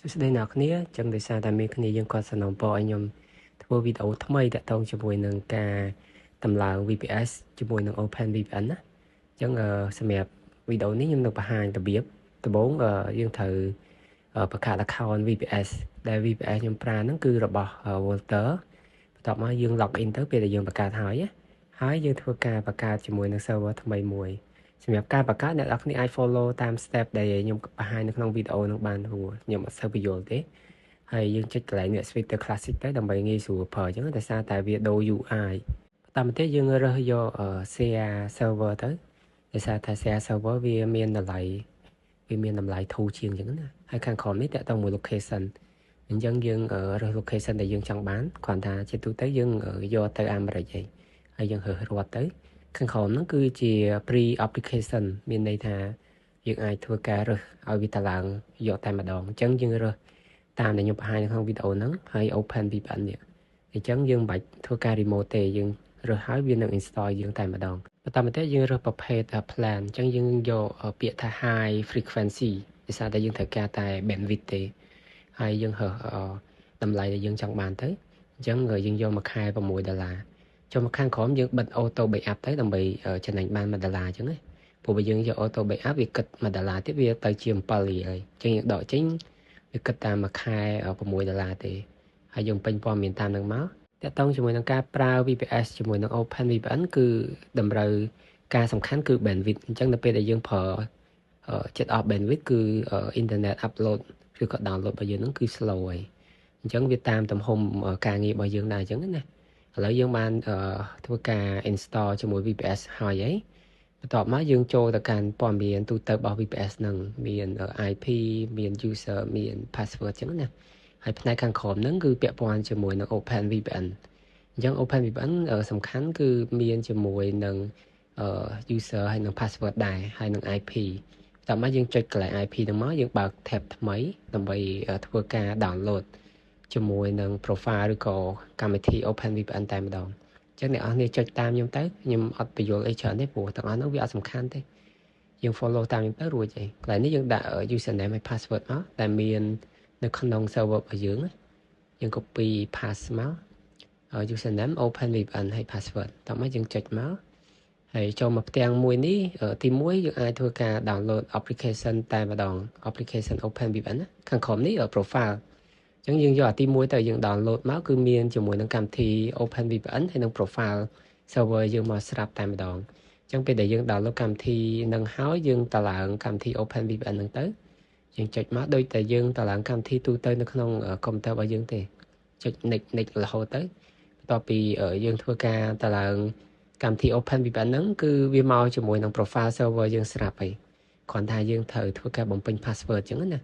ស្ដីអ្នកគ្នាចឹងដោយសារតែមានគ្នាយើងក៏សំណូមពរឲ្យខ្ញុំធ្វើវីដេអូថ្មីតាក់ទងជាមួយនឹងការតម្លើង VPS ជាមួយនឹង OpenVPN ណាចឹងសម្រាប់វីដេអូនេះខ្ញុំនឹងបង្ហាញរបៀបដំបូងយើងត្រូវបង្កើត account VPS ដែល VPS ខ្ញុំប្រើហ្នឹងគឺរបស់ Volter បន្ទាប់មកយើង log in ទៅពេលដែលយើងបង្កើតហើយយើងធ្វើការបង្កើតជាមួយនឹង server ថ្មីមួយសម្រាប់ការបង្កើតអ្នកនរគ្នាអាច follow តាម step ដែលខ្ញុំបង្ហាញនៅក្នុងវីដេអូនឹងបានព្រោះខ្ញុំអត់សូវបញ្យល់ទេហើយយើងចុចកន្លែងនេះ switch ទៅ classic ទៅដើម្បីងាយស្រួលប្រើអញ្ចឹងដោយសារតែវាដូរ UI បន្តមកទៀតយើងរើសយក share server ទៅដោយសារតែ share server វាមានតម្លៃធូរជាងអញ្ចឹងណាហើយខាងក្រោមនេះតើតើមួយ location អញ្ចឹងយើងរើស location ដែលយើងចង់បានគ្រាន់តែជាទូទៅយើងយកទៅអាមេរិកហើយយើងរើសរត់ទៅខាងក្រោមហ្នឹងគឺជា pre application មានន័យថាយើងអាចធ្វើការរើសឲ្យវាតម្លើងយកតែម្ដងអញ្ចឹងយើងរើសតាមដែលខ្ញុំបង្ហាញនៅក្នុងវីដេអូហ្នឹងហើយ open VPN នេះអញ្ចឹងយើងមិនបាច់ធ្វើការ remote ទេយើងរើសហើយវានឹង install យើងតែម្ដងបន្តមកទៀតយើងរើសប្រភេទ plan អញ្ចឹងយើងយកពាក្យថា high frequency ដោយសារតែយើងត្រូវការតែ bandwidth ទេហើយយើងរើសតម្លៃដែលយើងចង់បានទៅអញ្ចឹងយើងយកមួយខែ$6ចូលមកខាងក្រោមយើងបិទ auto backup ទៅដើម្បីចំណេញបាន$1អញ្ចឹងណាព្រោះបើយើងយក auto backup វាគិត$1ទៀតវាទៅជា7រៀលហើយអញ្ចឹងយើងដកចេញវាគិតតាមមួយខែ$6ទេហើយយើងពេញព័ត៌មានតាមនឹងមកតើតើជាមួយនឹងការប្រើ VPS ជាមួយនឹង OpenVPN គឺតម្រូវការសំខាន់គឺ bandwidth អញ្ចឹងនៅពេលដែលយើងប្រើចិត្តអស់ bandwidth គឺ internet upload ឬក៏ download របស់យើងហ្នឹងគឺ slow ហើយអញ្ចឹងវាតាមទំហំការងាររបស់យើងដែរអញ្ចឹងណាឥឡូវយើងបានធ្វើការ install ជាមួយ VPS ហើយបន្ទាប់មកយើងចូលទៅកាន់ព័ត៌មានទូទៅរបស់ VPS ហ្នឹងមាន IP មាន user មាន password អញ្ចឹងណាហើយផ្នែកខាងក្រោមហ្នឹងគឺពាក់ព័ន្ធជាមួយនឹង OpenVPN អញ្ចឹង OpenVPN សំខាន់គឺមានជាមួយនឹងuser ហើយនឹង password ដែរហើយនឹង IP តើមកយើងចុចកន្លែង IP ហ្នឹងមកយើងបើក tab ថ្មីដើម្បីធ្វើការ download ជាមួយនឹង profile ឬក៏កម្មវិធី OpenVPN តែម្ដងអញ្ចឹងអ្នកនរគ្នាចុចតាមខ្ញុំទៅខ្ញុំអត់បញ្យល់អីច្រើនទេព្រោះទាំងអស់ហ្នឹងវាអត់សំខាន់ទេយើង follow តាមខ្ញុំទៅរួចហើយកន្លែងនេះយើងដាក់ username ហើយ password មកតែមាននៅក្នុង server របស់យើងយើង copy pass មក username OpenVPN ហើយ password តោះមកយើងចុចមកហើយចូលមកផ្ទាំងមួយនេះទី1យើងអាចធ្វើការ download application តែម្ដង application OpenVPN ណាខាងក្រោមនេះ profile អញ្ចឹងយើងយកអាទី1ទៅយើង download មកគឺមានជាមួយនឹងកម្មវិធី OpenVPN ហើយនឹង profile server យើងមកស្រាប់តែម្ដងអញ្ចឹងពេលដែលយើង download កម្មវិធីនឹងហើយយើងតម្លើងកម្មវិធី OpenVPN ហ្នឹងទៅយើងចុចមកដូចតែយើងតម្លើងកម្មវិធីទូទៅនៅក្នុង computer របស់យើងទេចុច next រហូតទៅបន្ទាប់ពីយើងធ្វើការតម្លើងកម្មវិធី OpenVPN ហ្នឹងគឺវាមកជាមួយនឹង profile server យើងស្រាប់ហើយគ្រាន់តែយើងត្រូវធ្វើការបំពេញ password អញ្ចឹងណា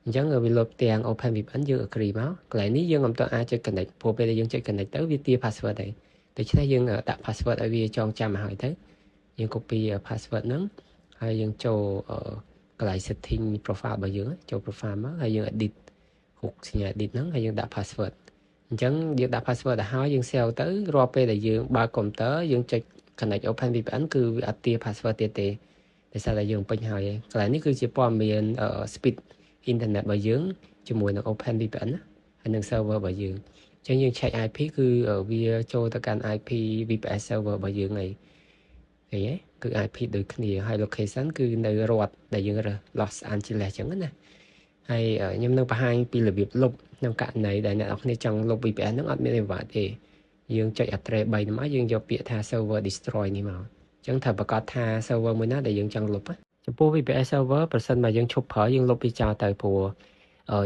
អញ្ចឹងវាលោតទាំង OpenVPN យើង agree មកកន្លែងនេះយើងមិនទាន់អាចចុច connect ព្រោះពេលដែលយើងចុច connect ទៅវាទា password ហើយដូច្នេះយើងដាក់ password ឲ្យវាចងចាំឲ្យហើយទៅយើង copy password ហ្នឹងហើយយើងចូលកន្លែង setting profile របស់យើងចូល profile មកហើយយើង edit រូបសញ្ញា edit ហ្នឹងហើយយើងដាក់ password អញ្ចឹងយើងដាក់ password ទៅហើយយើង save ទៅរាល់ពេលដែលយើងបើក computer យើងចុច connect OpenVPN គឺវាអត់ទា password ទៀតទេដោយសារតែយើងពេញហើយកន្លែងនេះគឺជាព័ត៌មាន speed internet របស់យើងជាមួយនឹង OpenVPN ណាហើយនឹង server របស់យើងអញ្ចឹងយើង check IP គឺវាចូលទៅកាន់ IP VPS server របស់យើងហើយឃើញទេគឺ IP ដូចគ្នាហើយ location គឺនៅរដ្ឋដែលយើងរើស Los Angeles អញ្ចឹងណាហើយខ្ញុំនឹងបង្ហាញពីរបៀបលុបក្នុងករណីដែលអ្នកនរគ្នាចង់លុប VPN ហ្នឹងអត់មានអីពិបាកទេយើងចុច address 3នេះមកយើងយកពាក្យថា server destroy នេះមកអញ្ចឹងត្រូវប្រកាសថា server មួយណាដែលយើងចង់លុបចំពោះ VPS server ប្រសិនបើយើងឈប់ប្រើយើងលុបវាចោលទៅព្រោះ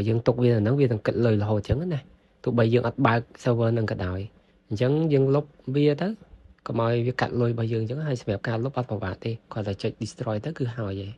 យើងទុកវានៅហ្នឹងវានឹងគិតលុយរហូតអញ្ចឹងណាទោះបីយើងអត់បើក server ហ្នឹងក៏ដោយអញ្ចឹងយើងលុបវាទៅកុំឲ្យវាកាត់លុយរបស់យើងអញ្ចឹងហើយសម្រាប់ការលុបអត់ពិបាកទេគ្រាន់តែចុច destroy ទៅគឺហើយឯង